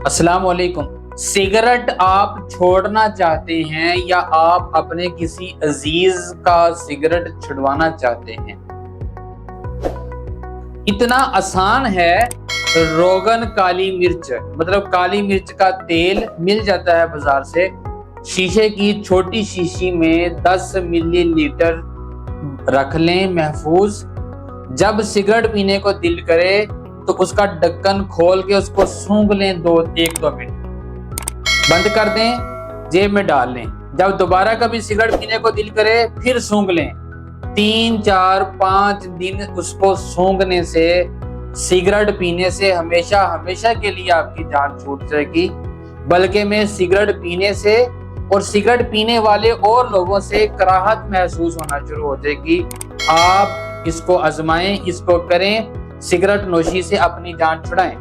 السلام علیکم۔ سگریٹ آپ چھوڑنا چاہتے ہیں یا آپ اپنے کسی عزیز کا سگریٹ چھڑوانا چاہتے ہیں؟ اتنا آسان ہے۔ روغن کالی مرچ مطلب کالی مرچ کا تیل مل جاتا ہے بازار سے، شیشے کی چھوٹی شیشی میں 10 ملی لیٹر رکھ لیں محفوظ۔ جب سگریٹ پینے کو دل کرے تو اس کا ڈھکن کھول کے اس کو سونگھ لیں 1-2 منٹ، بند کر دیں، جیب میں ڈال لیں۔ جب دوبارہ کبھی سگریٹ پینے کو دل کرے پھر سونگھ لیں۔ 3-4-5 دن اس کو سونگھنے سے سگریٹ پینے سے ہمیشہ کے لیے آپ کی جان چھوٹ جائے گی، بلکہ میں سگریٹ پینے سے اور سگریٹ پینے والے اور لوگوں سے کراہت محسوس ہونا شروع ہو جائے گی۔ آپ اس کو آزمائیں، اس کو کریں، سگریٹ نوشی سے اپنی جان چھڑائیں۔